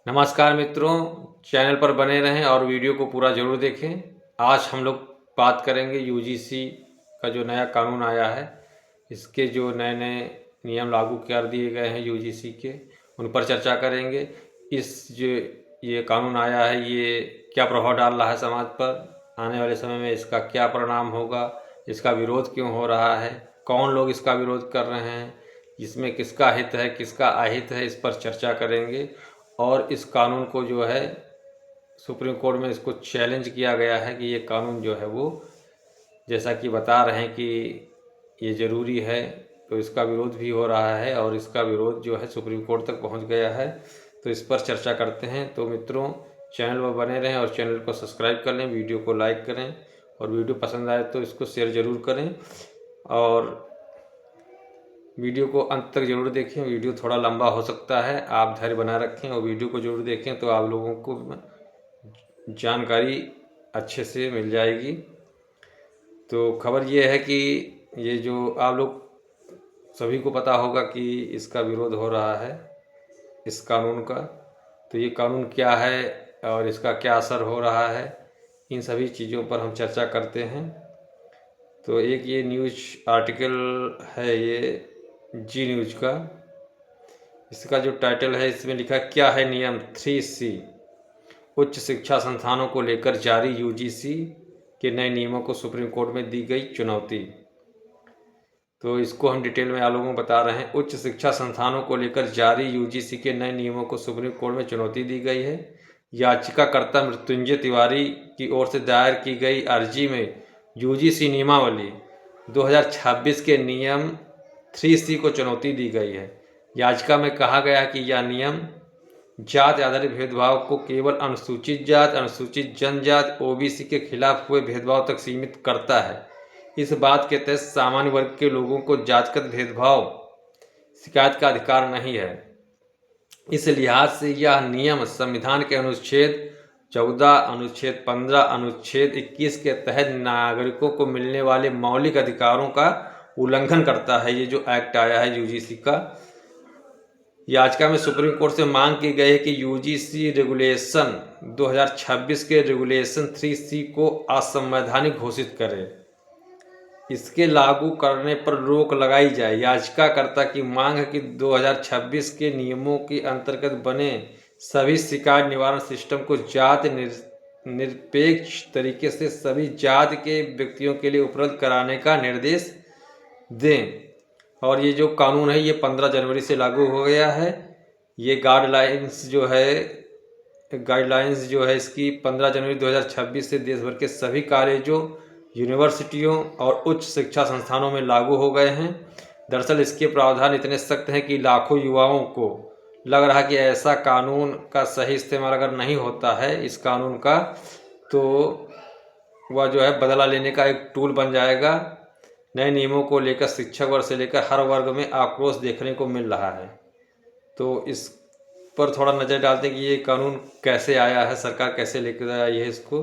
नमस्कार मित्रों, चैनल पर बने रहें और वीडियो को पूरा ज़रूर देखें। आज हम लोग बात करेंगे यूजीसी का जो नया कानून आया है, इसके जो नए नए नियम लागू कर दिए गए हैं यूजीसी के, उन पर चर्चा करेंगे। ये कानून आया है, ये क्या प्रभाव डाल रहा है समाज पर, आने वाले समय में इसका क्या परिणाम होगा, इसका विरोध क्यों हो रहा है, कौन लोग इसका विरोध कर रहे हैं, इसमें किसका हित है किसका अहित है, इस पर चर्चा करेंगे। और इस कानून को जो है सुप्रीम कोर्ट में इसको चैलेंज किया गया है कि ये कानून जो है वो, जैसा कि बता रहे हैं कि ये ज़रूरी है, तो इसका विरोध भी हो रहा है और इसका विरोध जो है सुप्रीम कोर्ट तक पहुंच गया है। तो इस पर चर्चा करते हैं। तो मित्रों, चैनल पर बने रहें और चैनल को सब्सक्राइब कर लें, वीडियो को लाइक करें और वीडियो पसंद आए तो इसको शेयर ज़रूर करें और वीडियो को अंत तक जरूर देखें। वीडियो थोड़ा लंबा हो सकता है, आप धैर्य बनाए रखें और वीडियो को जरूर देखें, तो आप लोगों को जानकारी अच्छे से मिल जाएगी। तो खबर ये है कि ये जो आप लोग सभी को पता होगा कि इसका विरोध हो रहा है इस कानून का। तो ये कानून क्या है और इसका क्या असर हो रहा है, इन सभी चीज़ों पर हम चर्चा करते हैं। तो एक ये न्यूज़ आर्टिकल है, ये जी न्यूज का। इसका जो टाइटल है, इसमें लिखा क्या है नियम 3C, उच्च शिक्षा संस्थानों को लेकर जारी यूजीसी के नए नियमों को सुप्रीम कोर्ट में दी गई चुनौती। तो इसको हम डिटेल में आप लोगों को बता रहे हैं। उच्च शिक्षा संस्थानों को लेकर जारी यूजीसी के नए नियमों को सुप्रीम कोर्ट में चुनौती दी गई है। याचिकाकर्ता मृत्युंजय तिवारी की ओर से दायर की गई अर्जी में यूजीसी नियमावली 2026 के नियम 3C को चुनौती दी गई है। याचिका में कहा गया है कि यह नियम जाति आधारित भेदभाव को केवल अनुसूचित जाति, अनुसूचित जनजाति, ओबीसी के खिलाफ हुए भेदभाव तक सीमित करता है। इस बात के तहत सामान्य वर्ग के लोगों को जातिगत भेदभाव शिकायत का अधिकार नहीं है। इस लिहाज से यह नियम संविधान के अनुच्छेद 14, अनुच्छेद 15, अनुच्छेद 21 के तहत नागरिकों को मिलने वाले मौलिक अधिकारों का उल्लंघन करता है। ये जो एक्ट आया है यूजीसी का, याचिका में सुप्रीम कोर्ट से मांग की गई है कि यूजीसी रेगुलेशन 2026 के रेगुलेशन 3C को असंवैधानिक घोषित करे, इसके लागू करने पर रोक लगाई जाए। याचिकाकर्ता की मांग है कि 2026 के नियमों के अंतर्गत बने सभी शिकायत निवारण सिस्टम को जाति निरपेक्ष तरीके से सभी जाति के व्यक्तियों के लिए उपलब्ध कराने का निर्देश दें। और ये जो कानून है ये 15 जनवरी से लागू हो गया है। ये गाइडलाइंस जो है इसकी 15 जनवरी 2026 से देश भर के सभी कॉलेजों, यूनिवर्सिटियों और उच्च शिक्षा संस्थानों में लागू हो गए हैं। दरअसल इसके प्रावधान इतने सख्त हैं कि लाखों युवाओं को लग रहा है कि ऐसा कानून का सही इस्तेमाल अगर नहीं होता है इस कानून का, तो वह जो है बदला लेने का एक टूल बन जाएगा। नए नियमों को लेकर शिक्षक वर्ग से लेकर हर वर्ग में आक्रोश देखने को मिल रहा है। तो इस पर थोड़ा नज़र डालते हैं कि ये कानून कैसे आया है, सरकार कैसे लेकर आई है इसको।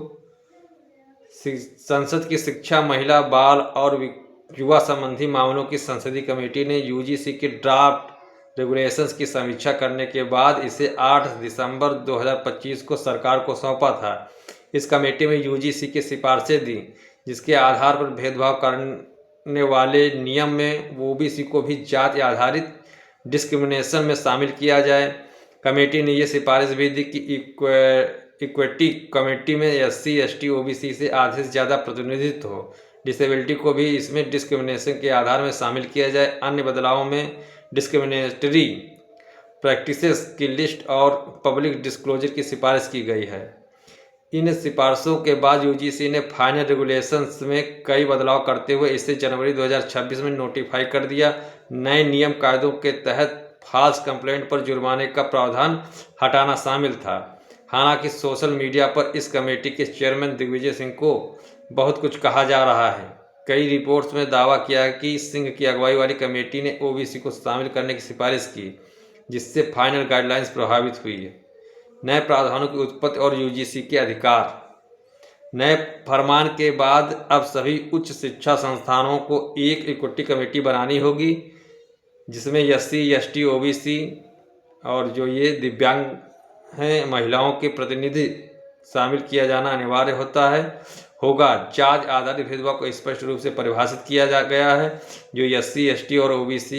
संसद की शिक्षा, महिला, बाल और युवा संबंधी मामलों की संसदीय कमेटी ने यूजीसी के ड्राफ्ट रेगुलेशंस की समीक्षा करने के बाद इसे 8 दिसंबर 2025 को सरकार को सौंपा था। इस कमेटी में यूजीसी की सिफारिशें दी, जिसके आधार पर भेदभाव करने वाले नियम में ओबीसी को भी जाति आधारित डिस्क्रिमिनेशन में शामिल किया जाए। कमेटी ने यह सिफारिश भी दी कि इक्विटी कमेटी में SC, ST, OBC से आधे से ज़्यादा प्रतिनिधित्व हो। डिसेबिलिटी को भी इसमें डिस्क्रिमिनेशन के आधार में शामिल किया जाए। अन्य बदलावों में डिस्क्रिमिनेटरी प्रैक्टिसेस की लिस्ट और पब्लिक डिस्क्लोजर की सिफारिश की गई है। इन सिफारिशों के बाद यूजीसी ने फाइनल रेगुलेशंस में कई बदलाव करते हुए इसे जनवरी 2026 में नोटिफाई कर दिया। नए नियम कायदों के तहत फॉल्स कंप्लेंट पर जुर्माने का प्रावधान हटाना शामिल था। हालांकि सोशल मीडिया पर इस कमेटी के चेयरमैन दिग्विजय सिंह को बहुत कुछ कहा जा रहा है। कई रिपोर्ट्स में दावा किया है कि सिंह की अगुवाई वाली कमेटी ने ओबीसी को शामिल करने की सिफारिश की, जिससे फाइनल गाइडलाइंस प्रभावित हुई है। नए प्रावधानों की उत्पत्ति और यूजीसी के अधिकार। नए फरमान के बाद अब सभी उच्च शिक्षा संस्थानों को एक इक्विटी कमेटी बनानी होगी, जिसमें SC, ST, OBC और जो ये दिव्यांग हैं महिलाओं के प्रतिनिधि शामिल किया जाना अनिवार्य होगा। जाति आधारित भेदभाव को स्पष्ट रूप से परिभाषित किया गया है जो SC, ST और OBC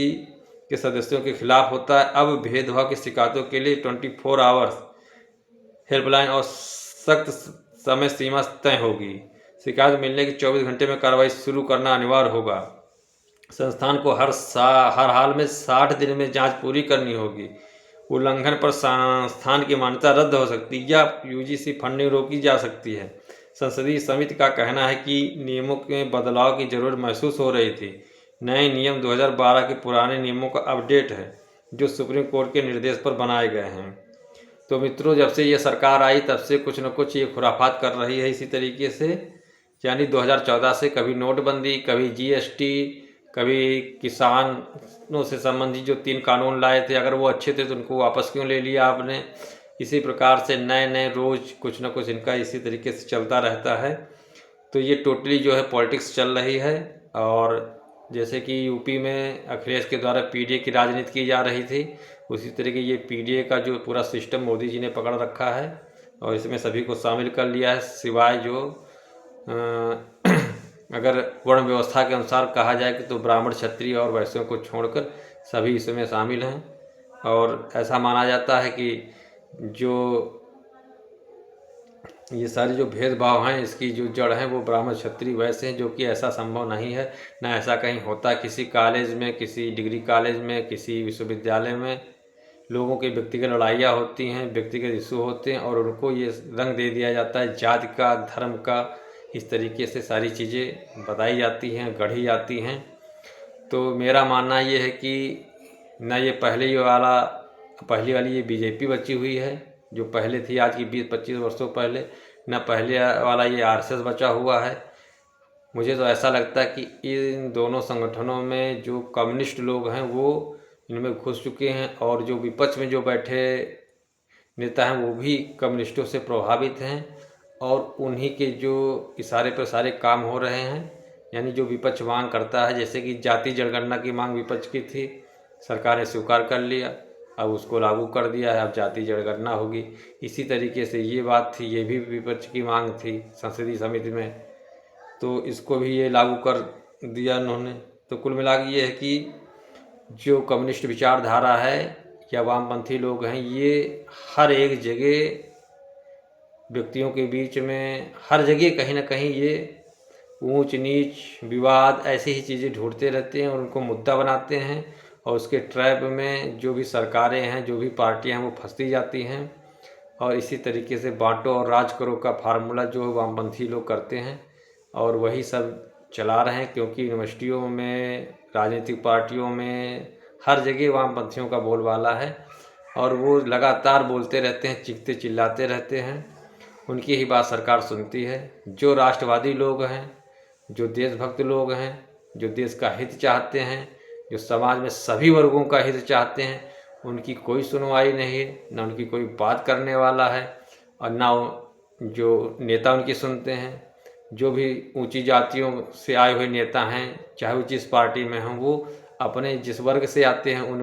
के सदस्यों के खिलाफ होता है। अब भेदभाव की शिकायतों के लिए 24 आवर्स हेल्पलाइन और सख्त समय सीमा तय होगी। शिकायत मिलने के 24 घंटे में कार्रवाई शुरू करना अनिवार्य होगा। संस्थान को हर हाल में 60 दिन में जांच पूरी करनी होगी। उल्लंघन पर संस्थान की मान्यता रद्द हो सकती है या UGC फंडिंग रोकी जा सकती है। संसदीय समिति का कहना है कि नियमों में बदलाव की जरूरत महसूस हो रही थी। नए नियम 2012 के पुराने नियमों का अपडेट है जो सुप्रीम कोर्ट के निर्देश पर बनाए गए हैं। तो मित्रों, जब से ये सरकार आई तब से कुछ न कुछ ये खुराफात कर रही है इसी तरीके से। यानी 2014 से कभी नोटबंदी, कभी GST, कभी किसानों से संबंधित जो 3 कानून लाए थे, अगर वो अच्छे थे तो उनको वापस क्यों ले लिया आपने। इसी प्रकार से नए नए रोज़ कुछ न कुछ इनका इसी तरीके से चलता रहता है। तो ये टोटली जो है पॉलिटिक्स चल रही है। और जैसे कि यूपी में अखिलेश के द्वारा PDA की राजनीति की जा रही थी, उसी तरीके ये PDA का जो पूरा सिस्टम मोदी जी ने पकड़ रखा है और इसमें सभी को शामिल कर लिया है, सिवाय जो अगर वर्ण व्यवस्था के अनुसार कहा जाए कि तो ब्राह्मण, क्षत्रिय और वैश्यों को छोड़कर सभी इसमें शामिल हैं। और ऐसा माना जाता है कि जो ये सारे जो भेदभाव हैं इसकी जो जड़ हैं वो ब्राह्मण, क्षत्रिय, वैश्य हैं, जो कि ऐसा संभव नहीं है, ना ऐसा कहीं होता। किसी कॉलेज में, किसी डिग्री कॉलेज में, किसी विश्वविद्यालय में लोगों की व्यक्तिगत लड़ाइयाँ होती हैं, व्यक्तिगत इशू होते हैं और उनको ये रंग दे दिया जाता है जाति का, धर्म का। इस तरीके से सारी चीज़ें बताई जाती हैं, गढ़ी जाती हैं। तो मेरा मानना ये है कि न ये पहली वाली ये BJP बची हुई है जो पहले थी आज की 20-25 वर्षों पहले, न पहले वाला ये RSS बचा हुआ है। मुझे तो ऐसा लगता है कि इन दोनों संगठनों में जो कम्युनिस्ट लोग हैं वो इनमें घुस चुके हैं और जो विपक्ष में जो बैठे नेता हैं वो भी कम्युनिस्टों से प्रभावित हैं और उन्हीं के जो इशारे पर सारे काम हो रहे हैं। यानी जो विपक्ष मांग करता है, जैसे कि जाति जनगणना की मांग विपक्ष की थी, सरकार ने स्वीकार कर लिया, अब उसको लागू कर दिया है, अब जाति जनगणना होगी। इसी तरीके से ये बात थी, ये भी विपक्ष की मांग थी संसदीय समिति में, तो इसको भी ये लागू कर दिया उन्होंने। तो कुल मिला के ये है कि जो कम्युनिस्ट विचारधारा है या वामपंथी लोग हैं, ये हर एक जगह व्यक्तियों के बीच में, हर जगह कहीं ना कहीं ये ऊंच नीच, विवाद, ऐसी ही चीज़ें ढूंढते रहते हैं और उनको मुद्दा बनाते हैं और उसके ट्रैप में जो भी सरकारें हैं, जो भी पार्टियां हैं वो फंसती जाती हैं। और इसी तरीके से बांटो और राज करो का फार्मूला जो वामपंथी लोग करते हैं और वही सब चला रहे हैं, क्योंकि यूनिवर्सिटियों में, राजनीतिक पार्टियों में, हर जगह वामपंथियों का बोलबाला है और वो लगातार बोलते रहते हैं, चीखते चिल्लाते रहते हैं, उनकी ही बात सरकार सुनती है। जो राष्ट्रवादी लोग हैं, जो देशभक्त लोग हैं, जो देश का हित चाहते हैं, जो समाज में सभी वर्गों का हित चाहते हैं, उनकी कोई सुनवाई नहीं है, ना उनकी कोई बात करने वाला है और ना जो नेता उनकी सुनते हैं। जो भी ऊंची जातियों से आए हुए नेता हैं, चाहे वो जिस पार्टी में हों, वो अपने जिस वर्ग से आते हैं उन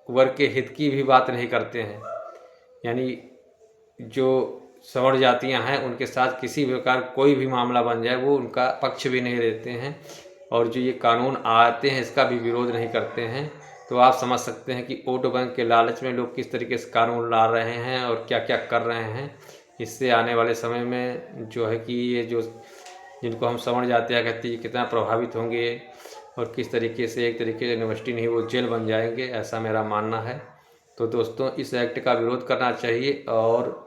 वर्ग के हित की भी बात नहीं करते हैं। यानी जो सवर्ण जातियां हैं उनके साथ किसी प्रकार कोई भी मामला बन जाए वो उनका पक्ष भी नहीं लेते हैं और जो ये कानून आते हैं इसका भी विरोध नहीं करते हैं। तो आप समझ सकते हैं कि वोट बैंक के लालच में लोग किस तरीके से कानून ला रहे हैं और क्या क्या कर रहे हैं। इससे आने वाले समय में जो है कि ये जो जिनको हम सवर्ण जातियाँ कहते हैं कितना प्रभावित होंगे और किस तरीके से, एक तरीके से यूनिवर्सिटी नहीं वो जेल बन जाएंगे, ऐसा मेरा मानना है। तो दोस्तों, इस एक्ट का विरोध करना चाहिए और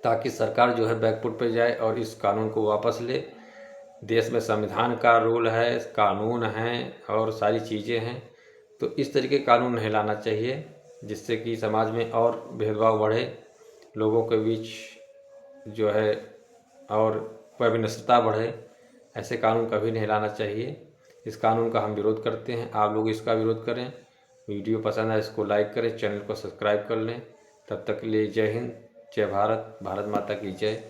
ताकि सरकार जो है बैकफुट पे जाए और इस कानून को वापस ले। देश में संविधान का रूल है, कानून हैं और सारी चीज़ें हैं, तो इस तरीके कानून नहीं लाना चाहिए जिससे कि समाज में और भेदभाव बढ़े, लोगों के बीच जो है और वैमनस्यता बढ़े। ऐसे कानून कभी नहीं लाना चाहिए। इस कानून का हम विरोध करते हैं, आप लोग इसका विरोध करें। वीडियो पसंद आए इसको लाइक करें, चैनल को सब्सक्राइब कर लें। तब तक के लिए जय हिंद, जय भारत, भारत माता की जय।